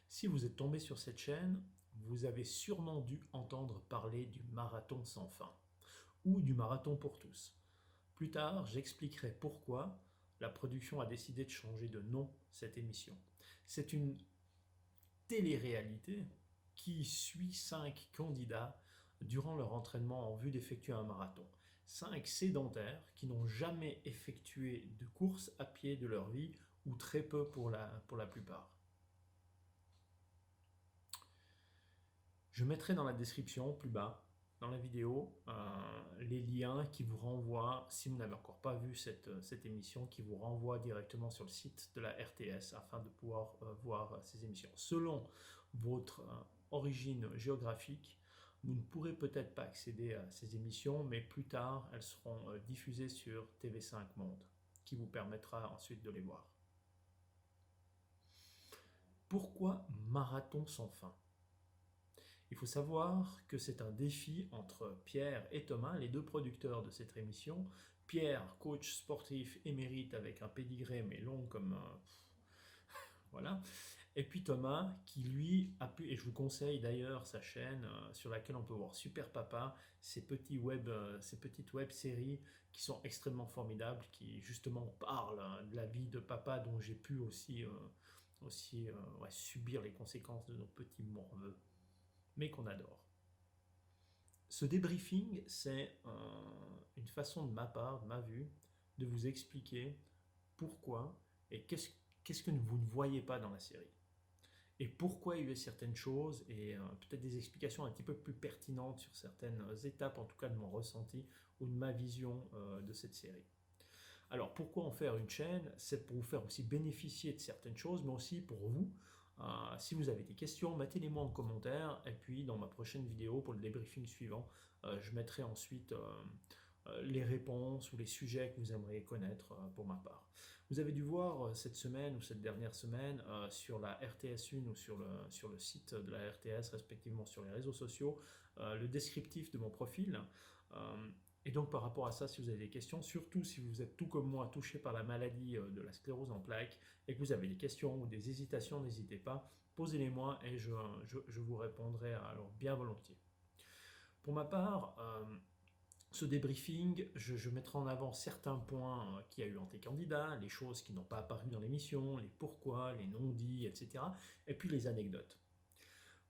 Si vous êtes tombé sur cette chaîne, vous avez sûrement dû entendre parler du marathon sans fin ou du marathon pour tous. Plus tard, j'expliquerai pourquoi la production a décidé de changer de nom cette émission. C'est une télé-réalité qui suit 5 candidats durant leur entraînement en vue d'effectuer un marathon. 5 sédentaires qui n'ont jamais effectué de course à pied de leur vie ou très peu pour la plupart. Je mettrai dans la description, plus bas, dans la vidéo, les liens qui vous renvoient, si vous n'avez encore pas vu cette émission, qui vous renvoient directement sur le site de la RTS afin de pouvoir voir ces émissions. Selon votre origine géographique, vous ne pourrez peut-être pas accéder à ces émissions, mais plus tard, elles seront diffusées sur TV5 Monde, qui vous permettra ensuite de les voir. Pourquoi marathon sans fin ? Il faut savoir que c'est un défi entre Pierre et Thomas, les deux producteurs de cette émission. Pierre, coach sportif émérite avec un pédigré mais long comme voilà. Et puis Thomas qui lui a pu, et je vous conseille d'ailleurs sa chaîne sur laquelle on peut voir Super Papa, ces petites web séries qui sont extrêmement formidables, qui justement parlent de la vie de papa dont j'ai pu aussi subir les conséquences de nos petits morveux, mais qu'on adore. Ce débriefing, c'est une façon de ma part, de ma vue, de vous expliquer pourquoi et qu'est-ce que vous ne voyez pas dans la série. Et pourquoi il y a eu certaines choses et peut-être des explications un petit peu plus pertinentes sur certaines étapes, en tout cas de mon ressenti ou de ma vision de cette série. Alors pourquoi en faire une chaîne? C'est pour vous faire aussi bénéficier de certaines choses, mais aussi pour vous. Si vous avez des questions, mettez-les-moi en commentaire, et puis dans ma prochaine vidéo, pour le débriefing suivant, je mettrai ensuite les réponses ou les sujets que vous aimeriez connaître pour ma part. Vous avez dû voir cette semaine ou cette dernière semaine sur la RTS1 ou sur le site de la RTS, respectivement sur les réseaux sociaux, le descriptif de mon profil. Et donc par rapport à ça, si vous avez des questions, surtout si vous êtes tout comme moi touché par la maladie de la sclérose en plaques et que vous avez des questions ou des hésitations, n'hésitez pas, posez-les-moi et je vous répondrai alors bien volontiers. Pour ma part, ce débriefing, je mettrai en avant certains points qu'il y a eu entre les candidats, les choses qui n'ont pas apparu dans l'émission, les pourquoi, les non-dits, etc. Et puis les anecdotes.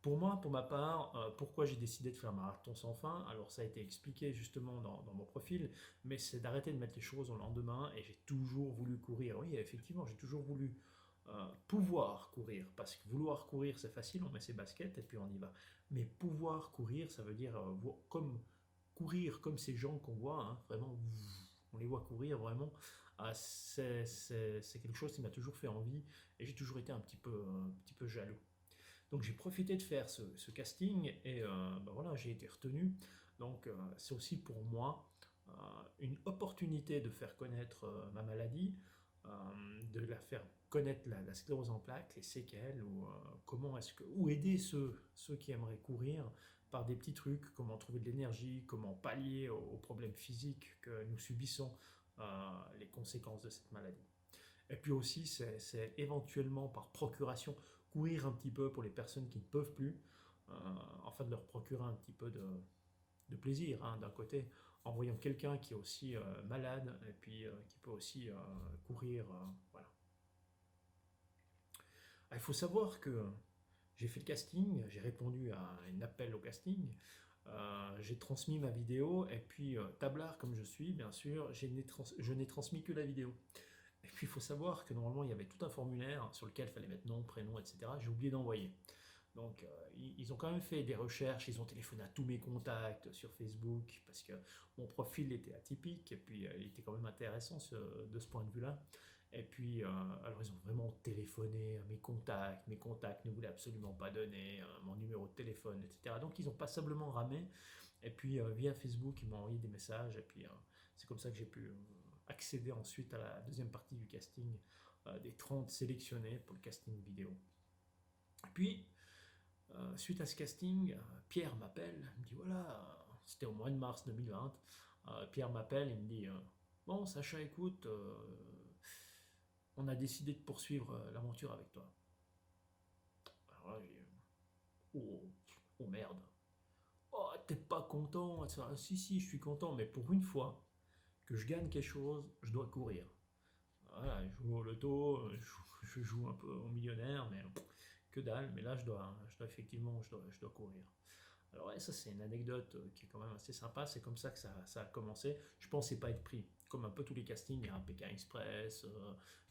Pour moi, pour ma part, pourquoi j'ai décidé de faire un marathon sans fin, alors ça a été expliqué justement dans mon profil, mais c'est d'arrêter de mettre les choses au lendemain, et j'ai toujours voulu courir. Oui, effectivement, j'ai toujours voulu pouvoir courir, parce que vouloir courir c'est facile, on met ses baskets et puis on y va. Mais pouvoir courir, ça veut dire courir comme ces gens qu'on voit, hein, vraiment, on les voit courir vraiment, c'est quelque chose qui m'a toujours fait envie, et j'ai toujours été un petit peu jaloux. Donc j'ai profité de faire ce casting et voilà, j'ai été retenu. Donc c'est aussi pour moi une opportunité de faire connaître ma maladie, de la faire connaître la sclérose en plaques, les séquelles, ou aider ceux qui aimeraient courir par des petits trucs, comment trouver de l'énergie, comment pallier aux problèmes physiques que nous subissons, les conséquences de cette maladie. Et puis aussi, c'est éventuellement par procuration, courir un petit peu pour les personnes qui ne peuvent plus, afin de leur procurer un petit peu de plaisir, hein, d'un côté, en voyant quelqu'un qui est aussi malade et puis qui peut aussi courir. Voilà. Ah, il faut savoir que j'ai fait le casting, j'ai répondu à un appel au casting, j'ai transmis ma vidéo et puis tablard comme je suis, bien sûr, je n'ai transmis que la vidéo. Et puis il faut savoir que normalement il y avait tout un formulaire sur lequel il fallait mettre nom, prénom, etc. J'ai oublié d'envoyer. Donc ils ont quand même fait des recherches, ils ont téléphoné à tous mes contacts sur Facebook parce que mon profil était atypique et puis il était quand même intéressant de ce point de vue-là. Et puis alors ils ont vraiment téléphoné à mes contacts ne voulaient absolument pas donner mon numéro de téléphone, etc. Donc ils ont passablement ramé. Et puis via Facebook ils m'ont envoyé des messages et puis c'est comme ça que j'ai pu accéder ensuite à la deuxième partie du casting des 30 sélectionnés pour le casting vidéo. Et puis suite à ce casting, Pierre m'appelle, il me dit voilà, c'était au mois de mars 2020, Pierre m'appelle et me dit bon Sacha, écoute, on a décidé de poursuivre l'aventure avec toi. Alors voilà, oh, oh merde. Oh, t'es pas content? Si, si, je suis content, mais pour une fois que je gagne quelque chose, je dois courir. Voilà, je joue au loto, je joue un peu au millionnaire, mais que dalle. Mais là, effectivement, je dois courir. Alors ouais, ça c'est une anecdote qui est quand même assez sympa. C'est comme ça que ça a commencé. Je pensais pas être pris. Comme un peu tous les castings, il y a un Pékin Express,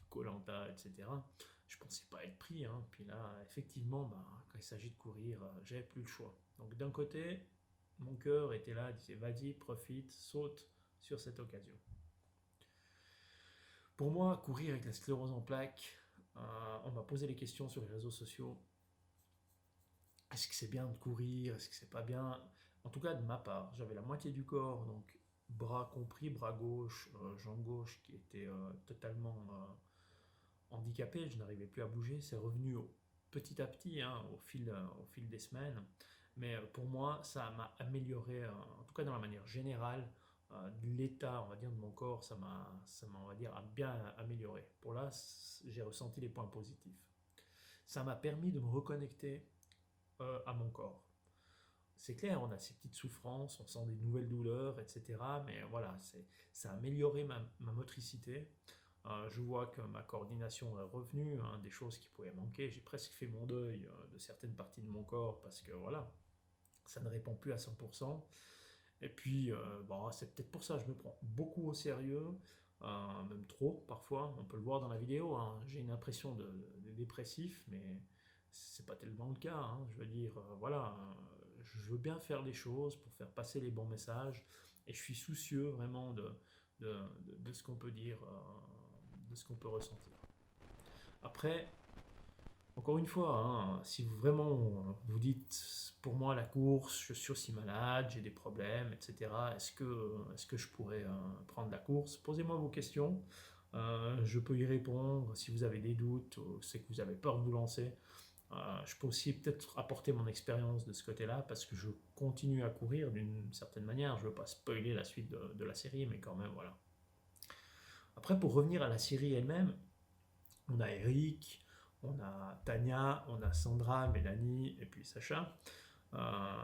koh etc. Je pensais pas être pris, hein. Puis là, effectivement, bah, quand il s'agit de courir, j'avais plus le choix. Donc d'un côté, mon cœur était là, il disait vas-y, profite, saute sur cette occasion. Pour moi, courir avec la sclérose en plaques, on m'a posé les questions sur les réseaux sociaux. Est-ce que c'est bien de courir? Est-ce que c'est pas bien? En tout cas, de ma part, j'avais la moitié du corps, donc bras compris, bras gauche, jambe gauche qui était totalement handicapé. Je n'arrivais plus à bouger. C'est revenu petit à petit, hein, au fil des semaines. Mais pour moi, ça m'a amélioré, en tout cas dans la manière générale, l'état, on va dire, de mon corps, on va dire, a bien amélioré. Pour là, j'ai ressenti les points positifs. Ça m'a permis de me reconnecter à mon corps. C'est clair, on a ces petites souffrances, on sent des nouvelles douleurs, etc. Mais voilà, ça a amélioré ma motricité. Je vois que ma coordination est revenue, hein, des choses qui pouvaient manquer. J'ai presque fait mon deuil de certaines parties de mon corps parce que voilà, ça ne répond plus à 100%. Et puis, bon, c'est peut-être pour ça que je me prends beaucoup au sérieux, même trop parfois. On peut le voir dans la vidéo, hein. J'ai une impression de dépressif, mais c'est pas tellement le cas, hein. Je veux dire, voilà, je veux bien faire les choses pour faire passer les bons messages, et je suis soucieux vraiment de ce qu'on peut dire, de ce qu'on peut ressentir. Après, encore une fois, hein, si vous vraiment vous dites, pour moi la course, je suis aussi malade, j'ai des problèmes, etc. Est-ce que je pourrais prendre la course? Posez-moi vos questions. Je peux y répondre. Si vous avez des doutes, c'est que vous avez peur de vous lancer. Je peux aussi peut-être apporter mon expérience de ce côté-là parce que je continue à courir d'une certaine manière. Je ne veux pas spoiler la suite de la série, mais quand même, voilà. Après, pour revenir à la série elle-même, on a Eric, on a Tania, on a Sandra, Mélanie et puis Sacha. Euh,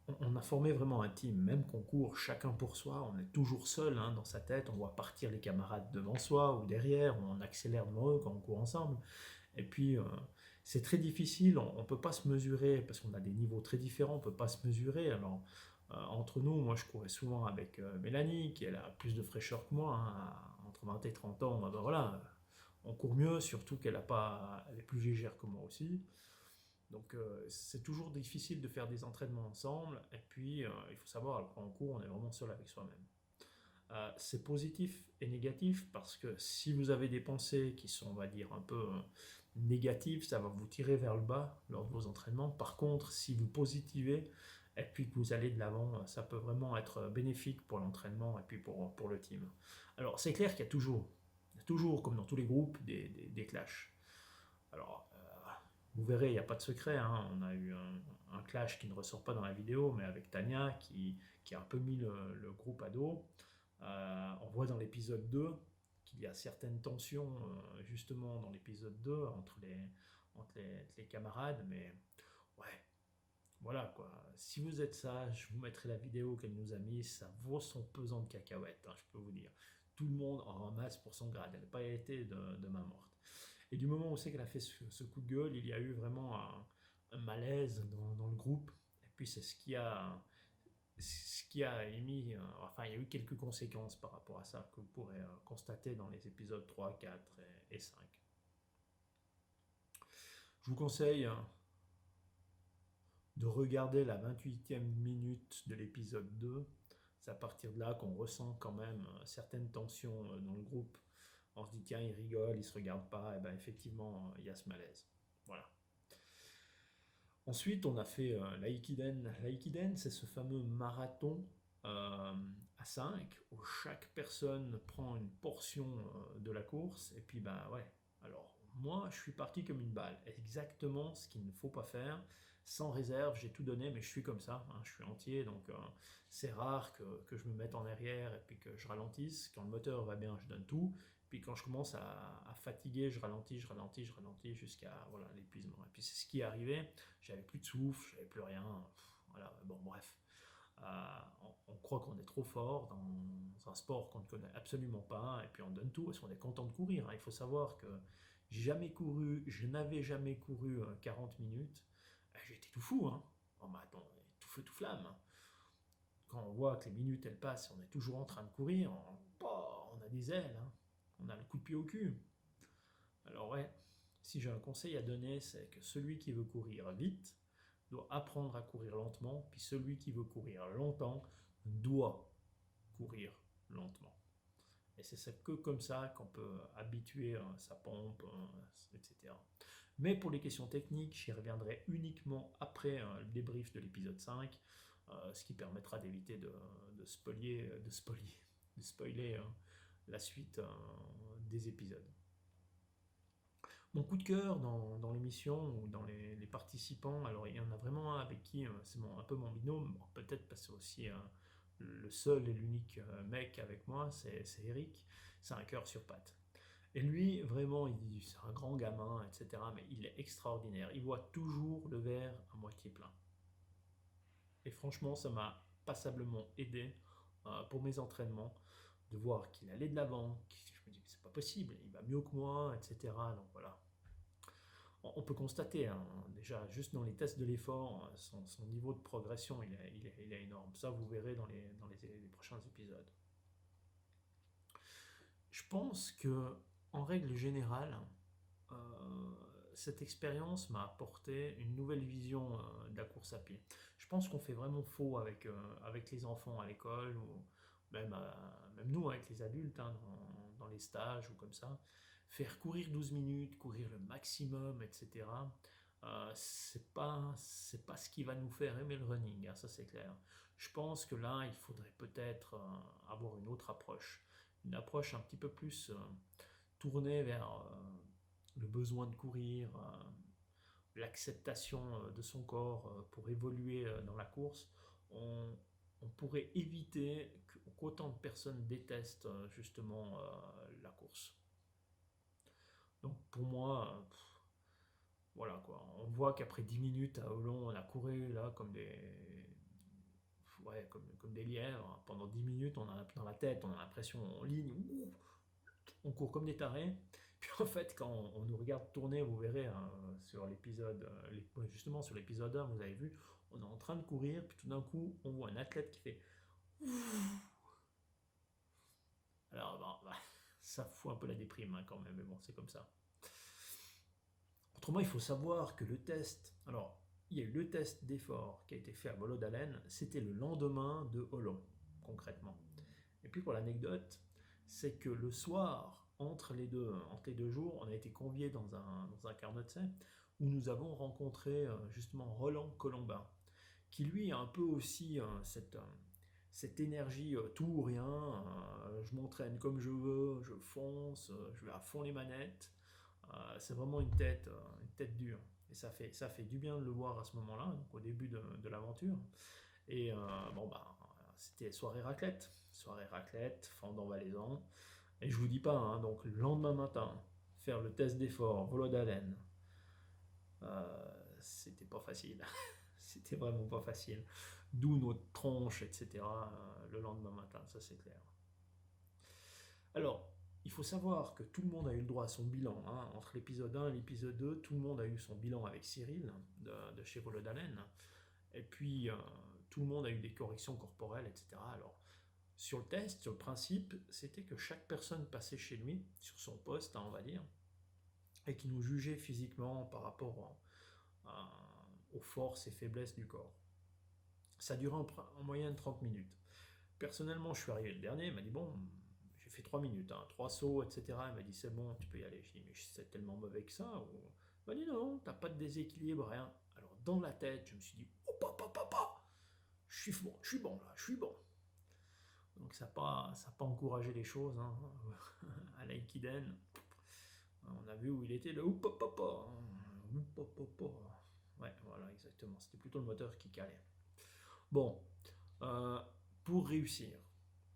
on a formé vraiment un team, même qu'on court chacun pour soi, on est toujours seul, hein, dans sa tête, on voit partir les camarades devant soi ou derrière, on accélère devant eux quand on court ensemble. Et puis, c'est très difficile, on ne peut pas se mesurer, parce qu'on a des niveaux très différents, on ne peut pas se mesurer. Alors, entre nous, moi je courais souvent avec Mélanie, qui elle a plus de fraîcheur que moi, hein, entre 20 et 30 ans, ben voilà, on court mieux, surtout elle est plus légère que moi aussi. Donc c'est toujours difficile de faire des entraînements ensemble. Et puis il faut savoir, alors, quand on court, on est vraiment seul avec soi-même. C'est positif et négatif parce que si vous avez des pensées qui sont, on va dire, un peu négatives, ça va vous tirer vers le bas lors de vos entraînements. Par contre, si vous positivez et puis que vous allez de l'avant, ça peut vraiment être bénéfique pour l'entraînement et puis pour le team. Alors c'est clair qu'il y a toujours, comme dans tous les groupes, des clashs. Alors, vous verrez, il n'y a pas de secret, hein. On a eu un clash qui ne ressort pas dans la vidéo, mais avec Tania qui a un peu mis le groupe à dos. On voit dans l'épisode 2 qu'il y a certaines tensions, justement, dans l'épisode 2 entre les camarades, mais ouais, voilà quoi. Si vous êtes sage, vous mettrez la vidéo qu'elle nous a mise, ça vaut son pesant de cacahuètes, hein, je peux vous dire. Tout le monde en ramasse pour son grade, elle n'a pas été de main morte. Et du moment où c'est qu'elle a fait ce coup de gueule, il y a eu vraiment un malaise dans le groupe. Et puis c'est ce qui a émis, enfin il y a eu quelques conséquences par rapport à ça que vous pourrez constater dans les épisodes 3, 4 et 5. Je vous conseille de regarder la 28e minute de l'épisode 2. C'est à partir de là qu'on ressent quand même certaines tensions dans le groupe. On se dit tiens, ils rigolent, ils se regardent pas, et ben effectivement, il y a ce malaise. Voilà. Ensuite, on a fait l'Aikiden. L'Aikiden, c'est ce fameux marathon à 5 où chaque personne prend une portion de la course. Et puis, ben ouais. Alors, moi, je suis parti comme une balle. Exactement ce qu'il ne faut pas faire. Sans réserve, j'ai tout donné, mais je suis comme ça. Hein, je suis entier, donc c'est rare que je me mette en arrière et puis que je ralentisse. Quand le moteur va bien, je donne tout. Puis quand je commence à fatiguer, je ralentis jusqu'à voilà, l'épuisement. Et puis c'est ce qui est arrivé, j'avais plus de souffle, j'avais plus rien. Voilà, bon bref. On croit qu'on est trop fort dans un sport qu'on ne connaît absolument pas, et puis on donne tout parce qu'on est content de courir, hein. Il faut savoir que je n'avais jamais couru 40 minutes. J'étais tout fou, hein. Oh, mais attends, tout feu, tout flamme, hein. Quand on voit que les minutes elles passent, on est toujours en train de courir, on a des ailes, hein. On a le coup de pied au cul. Alors ouais, si j'ai un conseil à donner, c'est que celui qui veut courir vite doit apprendre à courir lentement, puis celui qui veut courir longtemps doit courir lentement. Et c'est que comme ça qu'on peut habituer sa pompe, etc. Mais pour les questions techniques, j'y reviendrai uniquement après le débrief de l'épisode 5, ce qui permettra d'éviter de spoiler la suite des épisodes. Mon coup de cœur dans l'émission ou dans les participants, alors il y en a vraiment un avec qui c'est un peu mon binôme, bon, peut-être parce que c'est aussi le seul et l'unique mec avec moi, c'est Eric, c'est un cœur sur pattes. Et lui, vraiment, c'est un grand gamin, etc., mais il est extraordinaire. Il voit toujours le verre à moitié plein. Et franchement, ça m'a passablement aidé pour mes entraînements, de voir qu'il allait de l'avant. Je me dis, c'est pas possible, il va mieux que moi, etc. Donc voilà. On peut constater, hein, déjà, juste dans les tests de l'effort, son niveau de progression, il est énorme. Ça, vous verrez dans les prochains épisodes. Je pense que, en règle générale, cette expérience m'a apporté une nouvelle vision de la course à pied. Je pense qu'on fait vraiment faux avec les enfants à l'école, ou même nous avec les adultes, hein, dans les stages ou comme ça. Faire courir 12 minutes, courir le maximum, etc. C'est pas ce qui va nous faire aimer le running, hein, ça c'est clair. Je pense que là, il faudrait peut-être avoir une autre approche. Une approche un petit peu plus tournée vers le besoin de courir, l'acceptation de son corps pour évoluer dans la course. On pourrait éviter qu'autant de personnes détestent justement la course. Donc pour moi, voilà quoi. On voit qu'après 10 minutes à Olon, on a couru là comme des lièvres. Pendant 10 minutes, on a dans la tête, on a l'impression en ligne, on court comme des tarés. Puis en fait, quand on nous regarde tourner, vous verrez hein, sur l'épisode, justement sur l'épisode 1, vous avez vu, on est en train de courir, puis tout d'un coup, on voit un athlète qui fait. Alors, bon, ça fout un peu la déprime hein, quand même, mais bon, c'est comme ça. Autrement, il faut savoir que le test, alors, il y a eu le test d'effort qui a été fait à Volodalen, c'était le lendemain de Olon, concrètement. Et puis pour l'anecdote, c'est que le soir, entre les deux jours, on a été conviés dans un carnotset où nous avons rencontré justement Roland Colombin, qui lui a un peu aussi cette énergie tout ou rien, je m'entraîne comme je veux, je fonce, je vais à fond les manettes. C'est vraiment une tête dure. Et ça fait du bien de le voir à ce moment-là, donc au début de l'aventure. Et bon, bah, c'était soirée raclette, fendant valaisan. Et je vous dis pas, hein, donc le lendemain matin, faire le test d'effort, volo d'haleine, c'était pas facile. C'était vraiment pas facile. D'où notre tronche, etc. Le lendemain matin, ça c'est clair. Alors, il faut savoir que tout le monde a eu le droit à son bilan. Hein. Entre l'épisode 1 et l'épisode 2, tout le monde a eu son bilan avec Cyril de chez Volodalen. Et puis, tout le monde a eu des corrections corporelles, etc. Alors, sur le test, sur le principe, c'était que chaque personne passait chez lui, sur son poste, hein, on va dire, et qui nous jugeait physiquement par rapport aux forces et faiblesses du corps. Ça durait en moyenne 30 minutes. Personnellement, je suis arrivé le dernier, il m'a dit, bon, j'ai fait 3 minutes, hein, 3 sauts, etc. Il m'a dit, c'est bon, tu peux y aller. Je dis, mais c'est tellement mauvais que ça. Ou... Il m'a dit, non, t'as pas de déséquilibre, rien. Alors, dans la tête, je me suis dit, oh, papa, je suis bon là, je suis bon. Donc ça n'a pas encouragé les choses. Hein. À l'Aikiden, on a vu où il était, le oupapapa. Ouais, voilà, exactement. C'était plutôt le moteur qui calait. Bon, pour réussir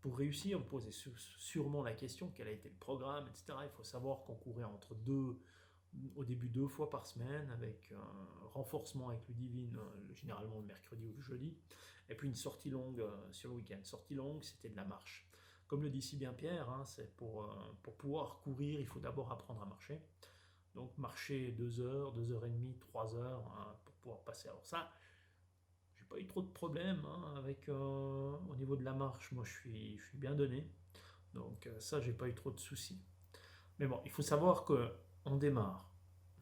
pour réussir, vous posez sûrement la question quel a été le programme, etc. Il faut savoir qu'on courait au début 2 fois par semaine, avec un renforcement avec Ludivine, généralement le mercredi ou le jeudi, et puis une sortie longue sur le week-end. Sortie longue, c'était de la marche. Comme le dit si bien Pierre, hein, c'est pour pouvoir courir, il faut d'abord apprendre à marcher. Donc marcher 2 heures, 2 heures et demie, 3 heures hein, pour pouvoir passer. Alors ça, j'ai pas eu trop de problèmes hein, avec au niveau de la marche. Moi, je suis bien donné. Donc ça, j'ai pas eu trop de soucis. Mais bon, il faut savoir que on démarre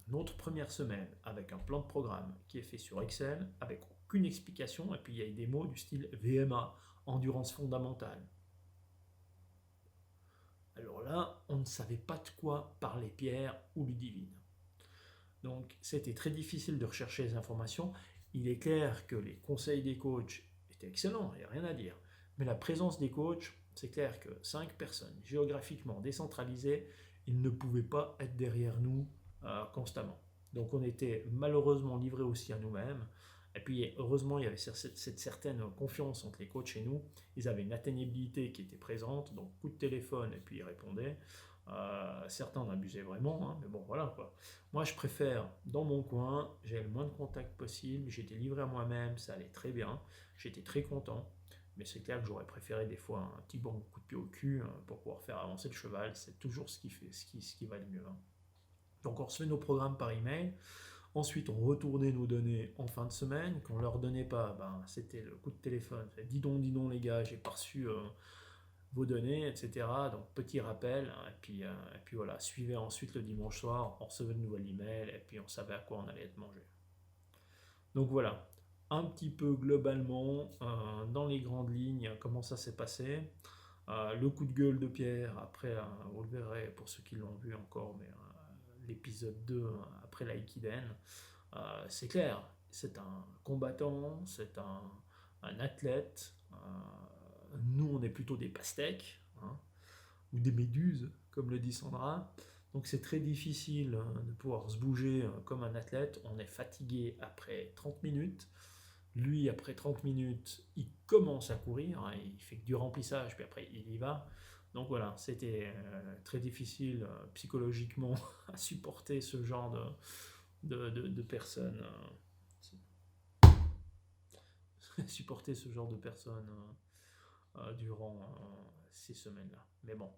notre première semaine avec un plan de programme qui est fait sur Excel, avec aucune explication, et puis il y a des mots du style VMA, endurance fondamentale. Alors là, on ne savait pas de quoi parler Pierre ou Ludivine. Donc c'était très difficile de rechercher les informations. Il est clair que les conseils des coachs étaient excellents, il n'y a rien à dire. Mais la présence des coachs, c'est clair que 5 personnes géographiquement décentralisées, ils ne pouvaient pas être derrière nous constamment. Donc on était malheureusement livrés aussi à nous-mêmes. Et puis heureusement, il y avait cette certaine confiance entre les coachs et nous. Ils avaient une atteignabilité qui était présente, donc coup de téléphone et puis ils répondaient. Certains en abusaient vraiment, hein, mais bon voilà quoi. Moi je préfère dans mon coin, j'ai le moins de contacts possible, j'étais livré à moi-même, ça allait très bien, j'étais très content. Mais c'est clair que j'aurais préféré des fois un petit bon coup de pied au cul pour pouvoir faire avancer le cheval, c'est toujours ce qui va le mieux. Hein. Donc on recevait nos programmes par email. Ensuite, on retournait nos données en fin de semaine. Quand on ne leur donnait pas, ben, c'était le coup de téléphone. Dis donc les gars, j'ai pas reçu vos données, etc. Donc petit rappel. Hein, et puis voilà, suivez ensuite le dimanche soir, on recevait de nouvel email et puis on savait à quoi on allait être mangé. Donc voilà, un petit peu globalement, dans les grandes lignes, comment ça s'est passé. Le coup de gueule de Pierre, après, vous le verrez pour ceux qui l'ont vu encore, mais l'épisode 2 après l'Aikiden, c'est clair, c'est un combattant, c'est un athlète. Nous, on est plutôt des pastèques, hein, ou des méduses, comme le dit Sandra. Donc c'est très difficile de pouvoir se bouger comme un athlète. On est fatigué après 30 minutes. Lui, après 30 minutes, il commence à courir. Hein, il fait que du remplissage, puis après, il y va. Donc voilà, c'était très difficile psychologiquement à supporter ce genre de personnes. Supporter ce genre de personnes durant ces semaines-là. Mais bon,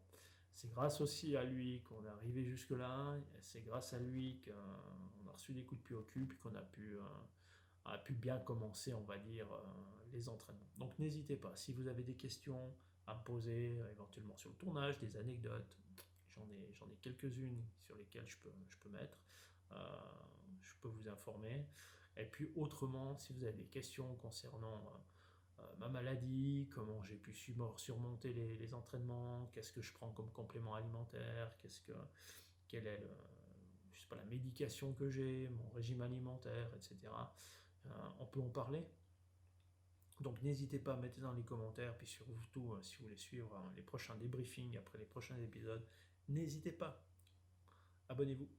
c'est grâce aussi à lui qu'on est arrivé jusque-là. C'est grâce à lui qu'on a reçu des coups de pied au cul, puis qu'on a pu bien commencer, on va dire, les entraînements. Donc n'hésitez pas, si vous avez des questions à me poser, éventuellement sur le tournage, des anecdotes, j'en ai quelques-unes sur lesquelles je peux mettre, je peux vous informer. Et puis autrement, si vous avez des questions concernant ma maladie, comment j'ai pu surmonter les entraînements, qu'est-ce que je prends comme complément alimentaire, quelle est je sais pas, la médication que j'ai, mon régime alimentaire, etc. On peut en parler. Donc n'hésitez pas à mettre dans les commentaires, puis surtout si vous voulez suivre les prochains débriefings après les prochains épisodes, n'hésitez pas. Abonnez-vous.